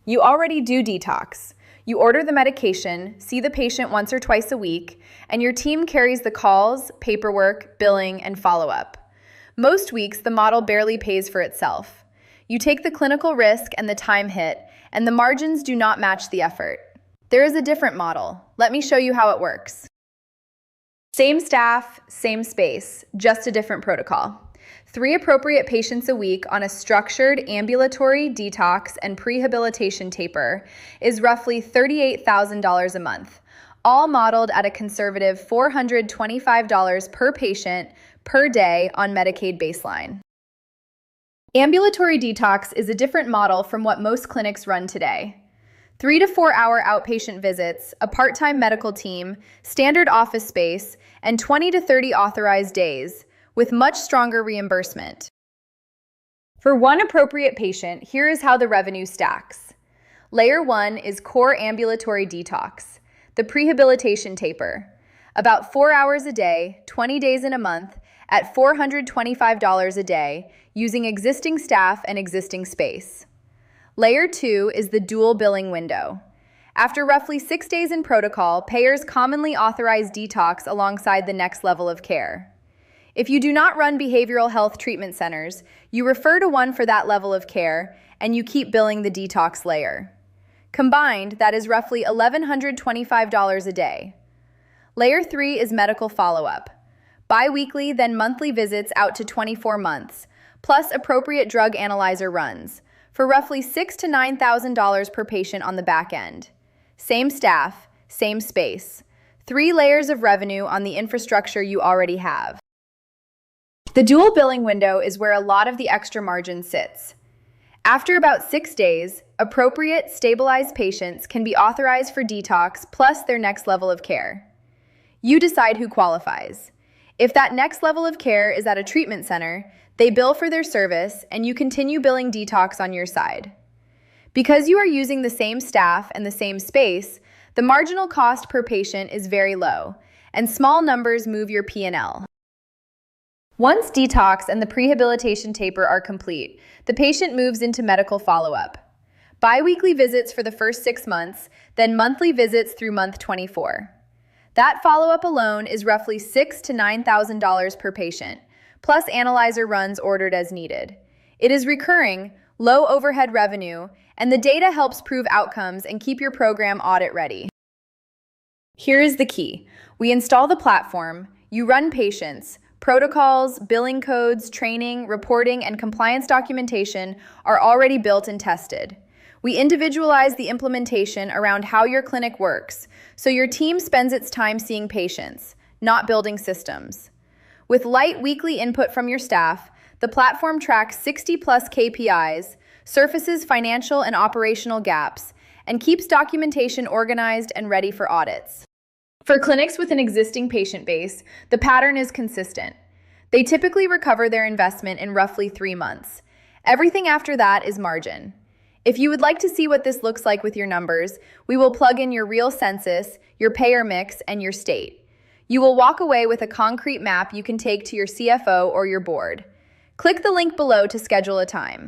You already do detox. You order the medication, see the patient once or twice a week, and your team carries the calls, paperwork, billing, and follow-up. Most weeks, the model barely pays for itself. You take the clinical risk and the time hit, and the margins do not match the effort. There is a different model. Let me show you how it works. Same staff, same space, just a different protocol. 3 appropriate patients a week on a structured ambulatory, detox, and prehabilitation taper is roughly $38,000 a month, all modeled at a conservative $425 per patient per day on Medicaid baseline. Ambulatory detox is a different model from what most clinics run today. 3 to 4 hour outpatient visits, a part-time medical team, standard office space, and 20 to 30 authorized days, with much stronger reimbursement. For one appropriate patient, here is how the revenue stacks. Layer 1 is core ambulatory detox, the prehabilitation taper, about 4 hours a day, 20 days in a month, at $425 a day, using existing staff and existing space. Layer 2 is the dual billing window. After roughly 6 days in protocol, payers commonly authorize detox alongside the next level of care. If you do not run behavioral health treatment centers, you refer to one for that level of care, and you keep billing the detox layer. Combined, that is roughly $1,125 a day. Layer 3 is medical follow-up. Bi-weekly, then monthly visits out to 24 months, plus appropriate drug analyzer runs, for roughly $6,000 to $9,000 per patient on the back end. Same staff, same space. 3 layers of revenue on the infrastructure you already have. The dual billing window is where a lot of the extra margin sits. After about 6 days, appropriate, stabilized patients can be authorized for detox plus their next level of care. You decide who qualifies. If that next level of care is at a treatment center, they bill for their service and you continue billing detox on your side. Because you are using the same staff and the same space, the marginal cost per patient is very low, and small numbers move your P&L. Once detox and the prehabilitation taper are complete, the patient moves into medical follow-up. Bi-weekly visits for the first 6 months, then monthly visits through month 24. That follow-up alone is roughly $6,000 to $9,000 per patient, plus analyzer runs ordered as needed. It is recurring, low overhead revenue, and the data helps prove outcomes and keep your program audit ready. Here is the key. We install the platform, you run patients, protocols, billing codes, training, reporting, and compliance documentation are already built and tested. We individualize the implementation around how your clinic works, so your team spends its time seeing patients, not building systems. With light weekly input from your staff, the platform tracks 60+ KPIs, surfaces financial and operational gaps, and keeps documentation organized and ready for audits. For clinics with an existing patient base, the pattern is consistent. They typically recover their investment in roughly 3 months. Everything after that is margin. If you would like to see what this looks like with your numbers, we will plug in your real census, your payer mix, and your state. You will walk away with a concrete map you can take to your CFO or your board. Click the link below to schedule a time.